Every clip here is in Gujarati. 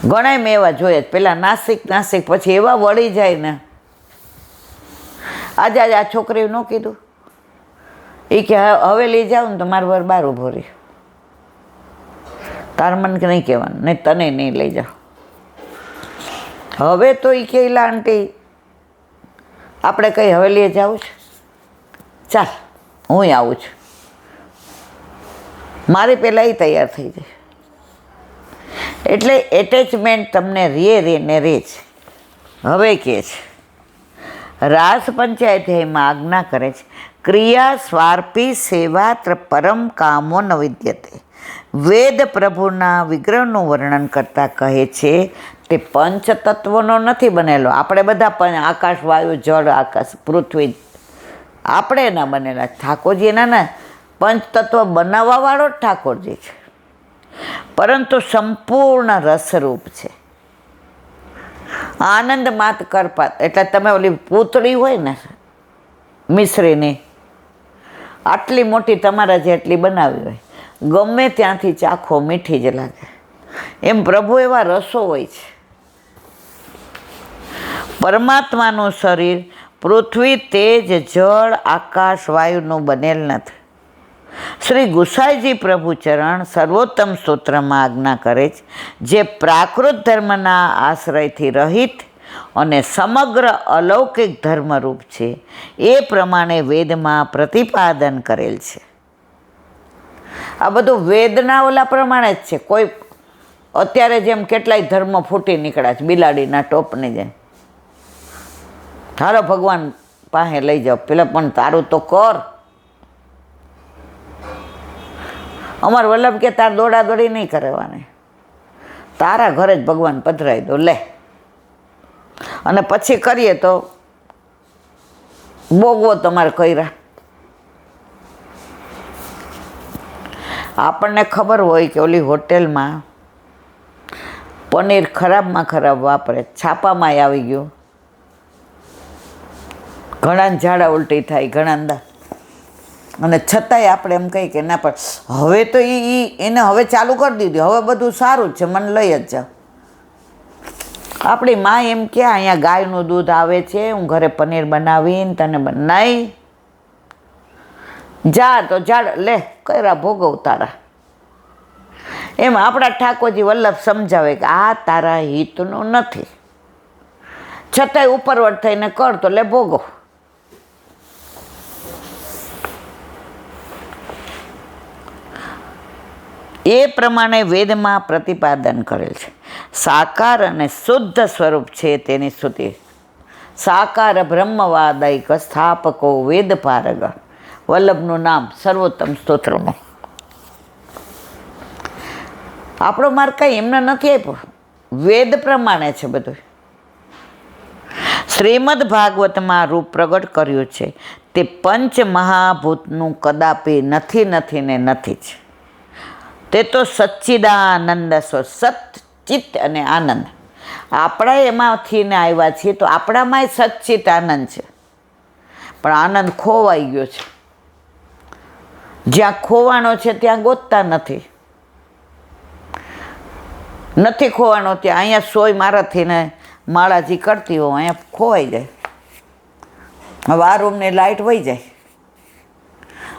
ઘણાય મેં એવા જોયા. પેલા નાસિક પછી એવા વળી જાય ને. આજે આ છોકરીએ ન કીધું, એ કે હવે લઈ જાવ ને તો મારો વર બહાર ઊભો રહ્યો, તાર મને નહીં કહેવાનું, નહીં તને નહીં લઈ જાઓ. હવે તો એ કે લા આંટી આપણે કઈ હવેલીએ જવું છે, ચાલ હું આવું છું. મારી પહેલાં એ તૈયાર થઈ જાય. એટલે એટેચમેન્ટ તમને રે ને રે છે. હવે કે છે રાસ પંચાયતમાં આજ્ઞા કરે છે, ક્રિયા સ્વાર્પી સેવા પરમ કામો ન વિદ્યતે. વેદ પ્રભુના વિગ્રહનું વર્ણન કરતા કહે છે તે પંચતત્વનો નથી બનેલો. આપણે બધા આકાશ, વાયુ, જળ, આકાશ, પૃથ્વી આપણે એના બનેલા. ઠાકોરજી એના પંચતત્વ બનાવવાવાળો જ ઠાકોરજી છે, પરંતુ સંપૂર્ણ રસરૂપ છે. આનંદ માત કરપાત એટલે તમે ઓલી પૂતળી હોય ને મિશ્રીની, આટલી મોટી તમારા જેટલી બનાવી હોય, ગમે ત્યાંથી ચાખો મીઠી જ લાગે. એમ પ્રભુ એવા રસો હોય છે. પરમાત્માનું શરીર પૃથ્વી, તેજ, જળ, આકાશ, વાયુનું બનેલ નથી. શ્રી ગુસાઈજી પ્રભુ ચરણ સર્વોત્તમ સ્તોત્રમાં આજ્ઞા કરે છે, જે પ્રાકૃત ધર્મના આશ્રયથી રહિત અને સમગ્ર અલૌકિક ધર્મરૂપ છે, એ પ્રમાણે વેદમાં પ્રતિપાદન કરેલ છે. આ બધું વેદના ઓલા પ્રમાણે જ છે. કોઈ અત્યારે જેમ કેટલાય ધર્મ ફૂટી નીકળ્યા છે બિલાડીના ટોપની જેમ. હાલો ભગવાન પાસે લઈ જાઓ, પેલા પણ તારું તો કર. અમાર વલ્લભ કે તાર દોડા દોડી નહીં કરવાની, તારા ઘરે જ ભગવાન પધરાઈ દો લે, અને પછી કરીએ તો ભોગવો તમારે કર્યા. આપણને ખબર હોય કે ઓલી હોટેલમાં પનીર ખરાબમાં ખરાબ વાપરે, છાપામાં આવી ગયું, ઘણા ઝાડા ઉલટી થાય, ઘણા અંદા, અને છતાંય આપણે એમ કહીએ કે ના પણ હવે તો એને હવે ચાલુ કરી દીધું, હવે બધું સારું જ છે, મને લઈ જ જાઓ. આપણી માં એમ કે અહીંયા ગાયનું દૂધ આવે છે, હું ઘરે પનીર બનાવીને તને બનાવી જા તો ઝાડ લે કર્યા ભોગવ તારા. એમ આપણા ઠાકોરજી વલ્લભ સમજાવે કે આ તારા હિતનું નથી, છતાંય ઉપરવટ થઈને કર તો લે ભોગવ. એ પ્રમાણે વેદમાં પ્રતિપાદન કરેલ છે. સાકાર અને શુદ્ધ સ્વરૂપ છે તેની સ્તુતિ. સાકાર બ્રહ્મવાદૈક સ્થાપકો વેદ પારગ. વલ્લભનું નામ સર્વોત્તમ સ્તોત્રનું. આપણો માર્ગ કંઈ એમને નથી આપ્યો, વેદ પ્રમાણે છે બધું. શ્રીમદ ભાગવતમાં રૂપ પ્રગટ કર્યું છે તે પંચ મહાભૂતનું કદાપી નથી ને નથી જ. તે તો સચ્ચિદાનંદ સત ચિત્ત અને આનંદ. આપણા એમાંથી ને આવ્યા છીએ તો આપણામાંય સચ્ચિત આનંદ છે, પણ આનંદ ખોવાઈ ગયો છે. જ્યાં ખોવાનો છે ત્યાં ગોતતા નથી ખોવાનો ત્યાં. અહીંયા સોય મારાથી ને માળાજી કરતી હોઉં, અહીંયા ખોવાઈ જાય. હવે આ રૂમની લાઇટ વહી જાય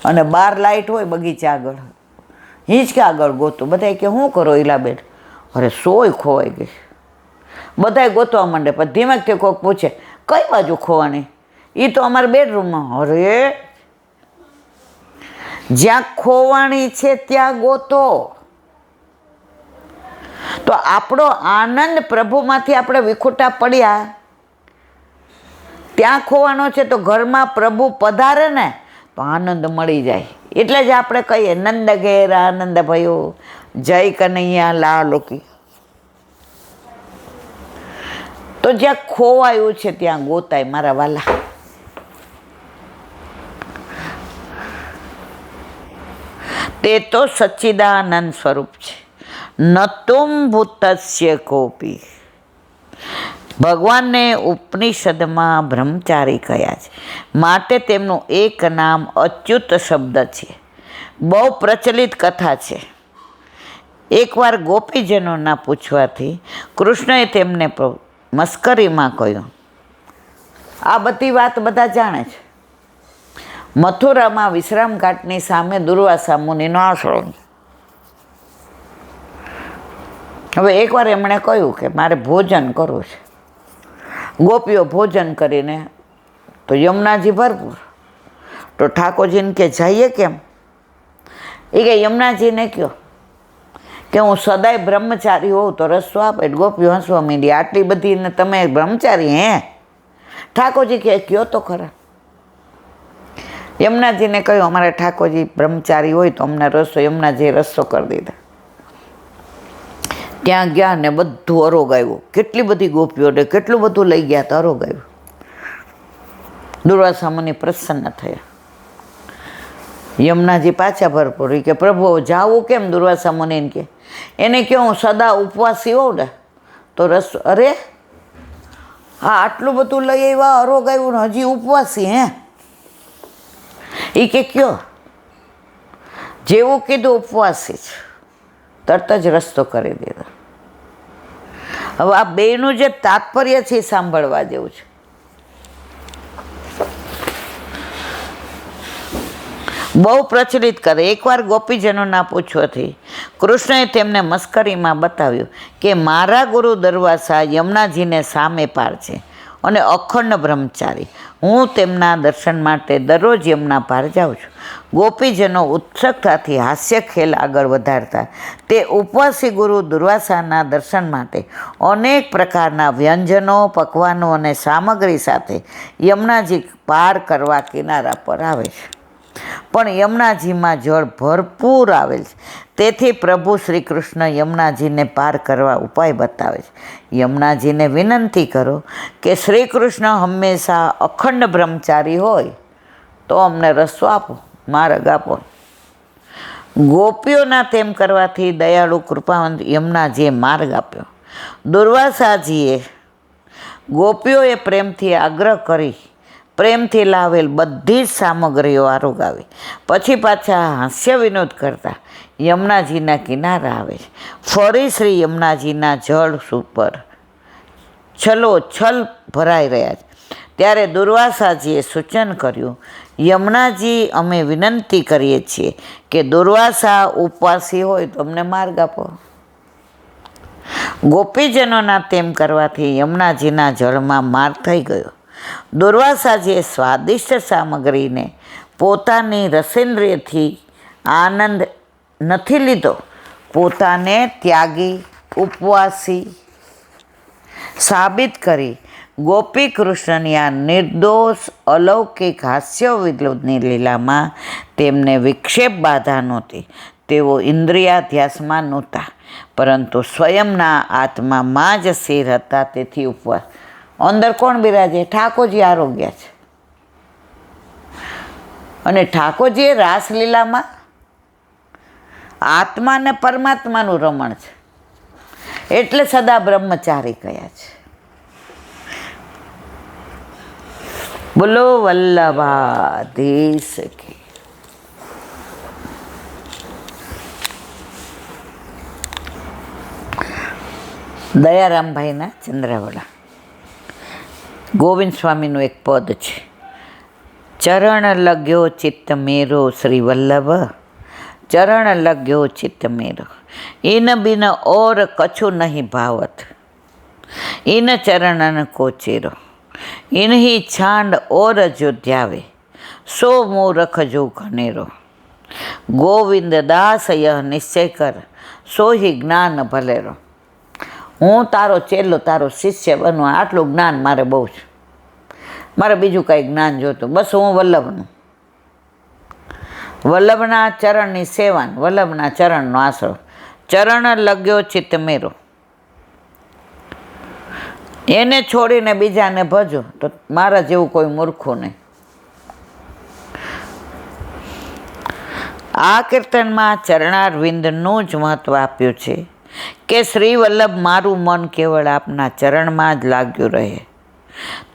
અને 12 લાઇટ હોય બગીચા આગળ, હિંચકા આગળ ગોતું. બધા કે શું કરો ઈલાબેન? અરે સોય ખોવાઈ ગઈ. બધાય ગોતવા માંડે, પણ ધીમેકથી કોઈક પૂછે કઈ બાજુ ખોવાની? એ તો અમારા બેડરૂમમાં. અરે જ્યાં ખોવાણી છે ત્યાં ગોતો. તો આપણો આનંદ પ્રભુમાંથી આપણે વિખૂટા પડ્યા, ત્યાં ખોવાનો છે. તો ઘરમાં પ્રભુ પધારે ને તો આનંદ મળી જાય. એટલે જ આપણે કહીએ નંદ ઘેર આનંદ ભયો, જય કનૈયા લાલ કી. તો જ્યાં ખોવાયું છે ત્યાં ગોતાય મારા વાલા. તે તો સચ્ચિદાનંદ સ્વરૂપ છે. નતુમ ભૂતસ્ય કોપી. ભગવાનને ઉપનિષદમાં બ્રહ્મચારી કહ્યા છે, માટે તેમનું એક નામ અચ્યુત શબ્દ છે. બહુ પ્રચલિત કથા છે. એકવાર ગોપીજનોના પૂછવાથી કૃષ્ણએ તેમને મસ્કરીમાં કહ્યું, આ બધી વાત બધા જાણે છે. મથુરામાં વિશ્રામ ઘાટની સામે દુર્વાસા મુનિનો આશ્રમ. હવે એકવાર એમણે કહ્યું કે મારે ભોજન કરવું છે. ગોપીઓ ભોજન કરીને તો યમુનાજી ભરપૂર. તો ઠાકોરજીને કે જઈએ કેમ? એ કે યમુનાજીને કહો કે હું સદાય બ્રહ્મચારી હોઉં તો રસ્તો આપે. ગોપીઓ હસવા માંડી, આટલી બધી ને તમે બ્રહ્મચારી હે? ઠાકોરજી કે કયો તો ખરા. યમુનાજીને કહ્યું અમારે ઠાકોરજી બ્રહ્મચારી હોય તો અમને રસ્તો. યમુનાજીએ રસ્તો કરી દીધા. ત્યાં ગયા ને બધું અરોગાવ્યું. કેટલી બધી ગોપીઓને કેટલું બધું લઈ ગયા તો અરોગાવ્યું. દુર્વાસા મુનિ પ્રસન્ન થયા. યમુનાજી પાછા ભરપૂર કે પ્રભુ જાવું કેમ? દુર્વાસા મુનિને કે એને કહો હું સદા ઉપવાસી હોઉં ને તો રસ્તો. અરે હા, આટલું બધું લઈ આવ્યા, અરોગાવ્યું ને હજી ઉપવાસી હે? એ કે કયો? જેવું કીધું ઉપવાસી જ, તરત જ રસ્તો કરી દીધો. હવે આ બેનું જે તાત્પર્ય છે એ સાંભળવા જેવું છે. બહુ પ્રચલિત કરે. એકવાર ગોપીજનોના પૂછવાથી કૃષ્ણએ તેમને મસ્કરીમાં બતાવ્યું કે મારા ગુરુ દુર્વાસા યમુનાજીને સામે પાર છે અને અખંડ બ્રહ્મચારી. હું તેમના દર્શન માટે દરરોજ યમુના પાર જાઉં છું. ગોપીજનો ઉત્સુકતાથી હાસ્ય ખેલ આગળ વધારતા તે ઉપવાસી ગુરુ દુર્વાસાના દર્શન માટે અનેક પ્રકારના વ્યંજનો, પકવાનો અને સામગ્રી સાથે યમુનાજી પાર કરવા કિનારા પર આવે છે. પણ યમુનાજીમાં જળ ભરપૂર આવેલ છે. તેથી પ્રભુ શ્રી કૃષ્ણ યમુનાજીને પાર કરવા ઉપાય બતાવે છે. યમુનાજીને વિનંતી કરો કે શ્રી કૃષ્ણ હંમેશા અખંડ બ્રહ્મચારી હોય તો અમને રસ્તો આપો, માર્ગ આપો. ગોપીઓના તેમ કરવાથી દયાળુ કૃપાવંત યમુનાજીએ માર્ગ આપ્યો. દુર્વાસાજીએ ગોપીઓએ પ્રેમથી આગ્રહ કરી પ્રેમથી લાવેલ બધી જ સામગ્રીઓ આરોગાવી. પછી પાછા હાસ્ય વિનોદ કરતા યમુનાજીના કિનારા આવે છે. ફરી શ્રી યમુનાજીના જળ ઉપર છલોછલ ભરાઈ રહ્યા છે. ત્યારે દુર્વાસાજીએ સૂચન કર્યું, યમુનાજી અમે વિનંતી કરીએ છીએ કે દુર્વાસા ઉપવાસી હોય તો અમને માર્ગ આપો. ગોપીજનોના તેમ કરવાથી યમુનાજીના જળમાં માર થઈ ગયો. દુર્વાસાજીએ સ્વાદિષ્ટ સામગ્રીને પોતાની રસેન્દ્રિયથી આનંદ નથી લીધો. પોતાને ત્યાગી, ઉપવાસી સાબિત કરી ગોપી કૃષ્ણની આ નિર્દોષ અલૌકિક હાસ્ય વિનોદની લીલામાં તેમને વિક્ષેપ બાધા નહોતી. તેઓ ઇન્દ્રિયાધ્યાસમાં નહોતા, પરંતુ સ્વયંના આત્મામાં જ સ્થિર હતા. તેથી ઉપવાસ. અંદર કોણ બિરાજે? ઠાકોરજી આરોગ્ય છે. અને ઠાકોરજીએ રાસલીલામાં આત્મા ને પરમાત્માનું રમણ છે, એટલે સદા બ્રહ્મચારી કયા છે. બોલો વલ્લભાધીશ કી. દયારામભાઈના ચંદ્રાવડા ગોવિંદ સ્વામીનું એક પદ છે, ચરણ લગ્યો ચિત્ત મેરો શ્રી વલ્લભ, ચરણ લગ્યો ચિત્ત મેરો, ઇન બિન ઓર કછુ નહીં ભાવત, ઇન ચरणन को चेरो, इन्हीं छांड और अयोध्यावे, सो मूरख जो घनेरो, गोविंद दास यह निश्चय कर, સો હિ જ્ઞાન ભલેરો. હું તારો ચેલો, તારો શિષ્ય બનવા આટલું જ્ઞાન મારે બહુ છે. મારે બીજું કાંઈ જ્ઞાન જોતું, બસ હું વલ્લભનું, વલ્લભના ચરણની સેવાન, વલ્લભના ચરણનો આશરો. ચરણ લગ્યો ચિત્ત મેરો, એને છોડીને બીજાને ભજો તો મારા જેવું કોઈ મૂર્ખું નહીં. આ કીર્તનમાં ચરણારવિંદનું જ મહત્ત્વ આપ્યું છે કે શ્રી વલ્લભ મારું મન કેવળ આપના ચરણમાં જ લાગ્યું રહે,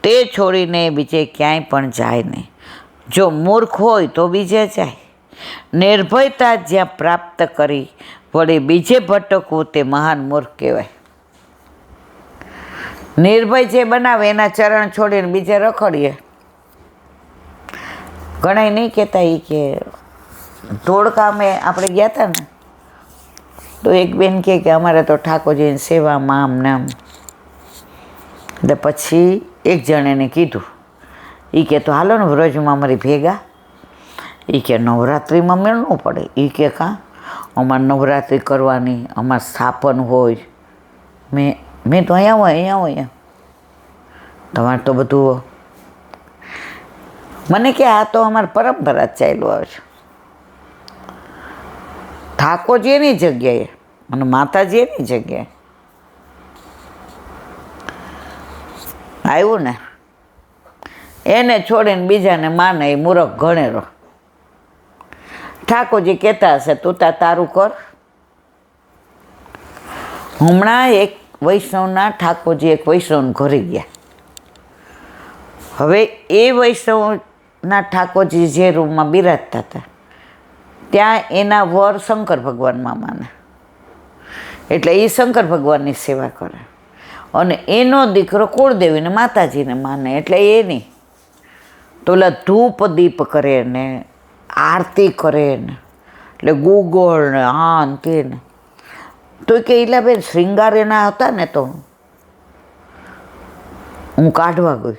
તે છોડીને બીજે ક્યાંય પણ જાય નહીં. જો મૂર્ખ હોય તો બીજે જાય. નિર્ભયતા જ્યાં પ્રાપ્ત કરી વળી બીજે ભટકવું તે મહાન મૂર્ખ કહેવાય. નિર્ભય જે બનાવે એના ચરણ છોડીને બીજે રખડીએ. ઘણા નહીં કહેતા એ કે ધોળકામે આપણે ગયા હતા ને તો એક બેન કહે કે અમારે તો ઠાકોરજીની સેવામાં આમ ને આમ. એટલે પછી એક જણે કીધું, એ કે તો હાલો ને વ્રજમાં અમારી ભેગા. એ કે નવરાત્રિમાં મેળ ન પડે. એ કે કાં અમારે નવરાત્રિ કરવાની, અમારે સ્થાપન હોય. મેં તો અહીંયા હોય. તમારે તો બધું મને કે આ તો અમારી પરંપરા જ ચાલ્યું આવે છે. ઠાકોરજી એની જગ્યાએ અને માતાજી એની જગ્યાએ આવ્યું ને એને છોડીને બીજાને માને એ મૂરખ ગણેરો. ઠાકોરજી કહેતા હશે તું તારું કર. હમણાં એક વૈષ્ણવના ઠાકોરજી એક વૈષ્ણવને ઘરે ગયા. હવે એ વૈષ્ણવના ઠાકોરજી જે રૂમમાં બિરાજતા હતા ત્યાં એના વર શંકર ભગવાનમાં માને, એટલે એ શંકર ભગવાનની સેવા કરે. અને એનો દીકરો કુળદેવીને માતાજીને માને, એટલે એની તો ઓલા ધૂપ દીપ કરે ને આરતી કરે ને એટલે ગુગળ ને આન તે ને. તો કે ઈલાબેન શ્રીંગાર એના હતા ને તો હું કાઢવા ગઈ.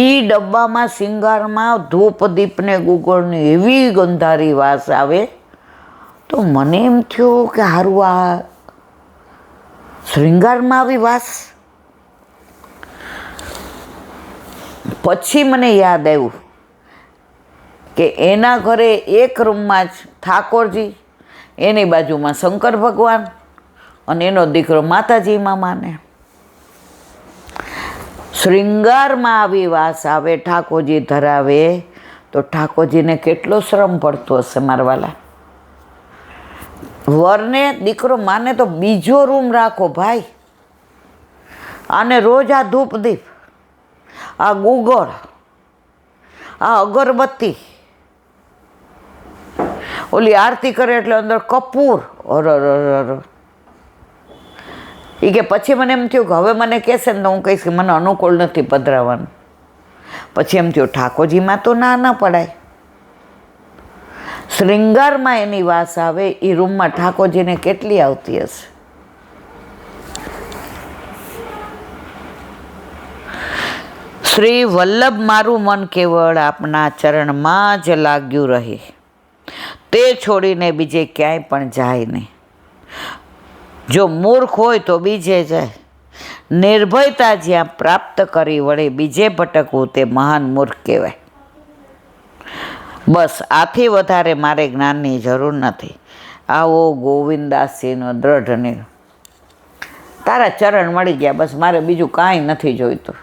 એ ડબ્બામાં શિંગારમાં ધૂપ દીપને ગુગળની એવી ગંધારી વાસ આવે તો મને એમ થયું કે હારું આ શૃંગારમાં આવી વાસ. પછી મને યાદ આવ્યું કે એના ઘરે એક રૂમમાં જ ઠાકોરજી, એની બાજુમાં શંકર ભગવાન અને એનો દીકરો માતાજીમાં માને. શૃંગારમાં આવી વાસ આવે, ઠાકોરજી ધરાવે તો ઠાકોરજીને કેટલો શ્રમ પડતો હશે મારવાલા. વરને દીકરો માને તો બીજો રૂમ રાખો ભાઈ. આને રોજ આ ધૂપ દીપ, આ ગુગળ, આ અગરબત્તી, ઓલી આરતી કરે એટલે અંદર કપૂર. એ કે પછી મને એમ થયું કે હવે મને કહેશે ને તો હું કહીશ કે મને અનુકૂળ નથી પધરાવાનું. પછી એમ થયું ઠાકોરજીમાં તો ના પડાય. શૃંગારમાં એની વાસ આવે, એ રૂમમાં ઠાકોરજીને કેટલી આવતી હશે. શ્રી વલ્લભ મારું મન કેવળ આપના ચરણમાં જ લાગ્યું રહે, તે છોડીને બીજે ક્યાંય પણ જાય નહીં. જો મૂર્ખ હોય તો બીજે જાય. નિર્ભયતા જ્યાં પ્રાપ્ત કરી વળે બીજે ભટકવું તે મહાન મૂર્ખ કહેવાય. બસ આથી વધારે મારે જ્ઞાનની જરૂર નથી. આવો ગોવિંદાસજીનો દ્રઢ નિર્ણય. તારા ચરણ મળી ગયા, બસ મારે બીજું કાંઈ નથી જોઈતું.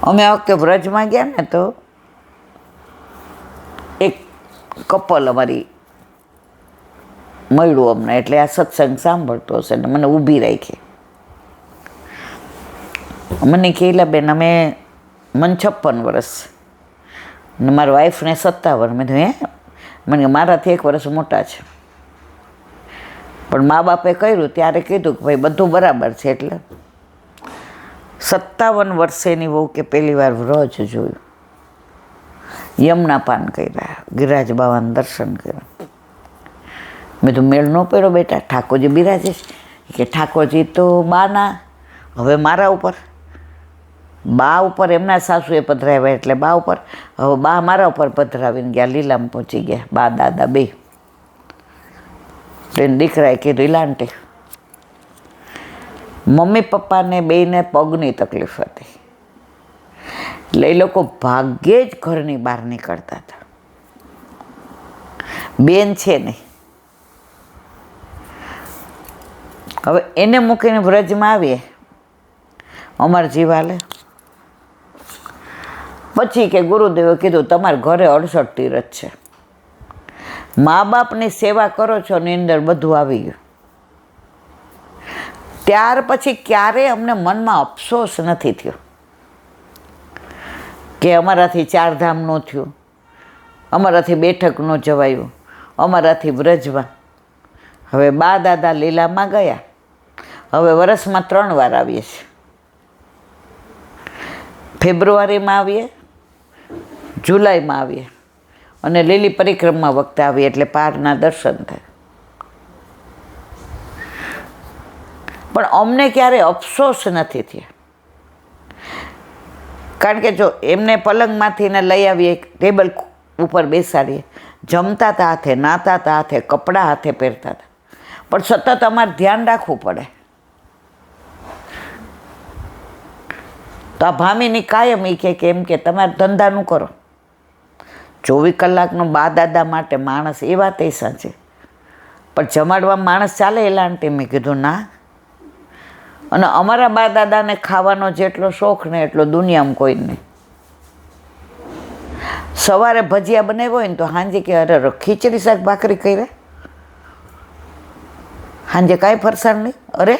અમે આ વખતે વ્રજમાં ગયા ને તો એક કપલ અમારી મળ્યું અમને, એટલે આ સત્સંગ સાંભળતો હશે ને મને ઊભી રાખી. મને કહેલા બેન અમે મને 56 વર્ષ ને મારા વાઈફને 57. મેં હે મને મારાથી 1 વર્ષ મોટા છે, પણ મા બાપે કર્યું ત્યારે કીધું કે ભાઈ બધું બરાબર છે. એટલે 57 વર્ષેની વહુ કે પહેલી વાર વ્રજ જોયું, યમુના પાન કર્યા, ગિરિરાજ બાબાના દર્શન કર્યા. મેં તો મેળ ન પડ્યો બેટા, ઠાકોરજી બિરાજે કે ઠાકોરજી તો બાના હવે મારા ઉપર, બા ઉપર એમના સાસુએ પધરાવ્યા એટલે બા ઉપર, હવે બા મારા ઉપર પધરાવીને ગયા. લીલામાં પહોંચી ગયા બા દાદા બે. એને દીકરાએ કીધું ઇલાંટી. મમ્મી પપ્પાને બેયને પગની તકલીફ હતી એટલે એ લોકો ભાગ્યે જ ઘરની બહાર નીકળતા હતા. બેન છે નહીં. હવે એને મૂકીને વ્રજમાં આવીએ અમારા જીવાલે. પછી કે ગુરુદેવે કીધું તમારા ઘરે 68 તીરથ છે, મા બાપની સેવા કરો છો ને અંદર બધું આવી ગયું. ત્યાર પછી ક્યારેય અમને મનમાં અફસોસ નથી થયો કે અમારાથી 4 ધામ ન થયું, અમારાથી બેઠક ન જવાયું, અમારાથી વ્રજમાં. હવે બા દાદા લીલામાં ગયા, હવે વરસમાં 3 વાર આવીએ છીએ. ફેબ્રુઆરીમાં આવીએ, જુલાઈમાં આવીએ અને લીલી પરિક્રમા વખતે આવીએ, એટલે પારના દર્શન થાય. પણ અમને ક્યારે અફસોસ નથી થયા, કારણ કે જો એમને પલંગમાંથી ને લઈ આવીએ, ટેબલ ઉપર બેસાડીએ, જમતા હતા હાથે, નાતા હતા હાથે, કપડાં હાથે પહેરતા હતા, પણ સતત અમારે ધ્યાન રાખવું પડે. તો આ ભામીની કાયમ એ કે એમ કે તમારે ધંધાનું કરો. 24 કલાકનો બા દાદા માટે માણસ એ વાત એ સાચી, પણ જમાડવા માણસ ચાલે એલા આંટી? મેં કીધું ના. અને અમારા બા દાદાને ખાવાનો જેટલો શોખ ને એટલો દુનિયામાં કોઈ નહીં. સવારે ભજીયા બનાવ્યો હોય ને તો સાંજે કે અરે ખીચડી શાક ભાખરી કર્યા, સાંજે કાંઈ ફરસાણ નહીં. અરે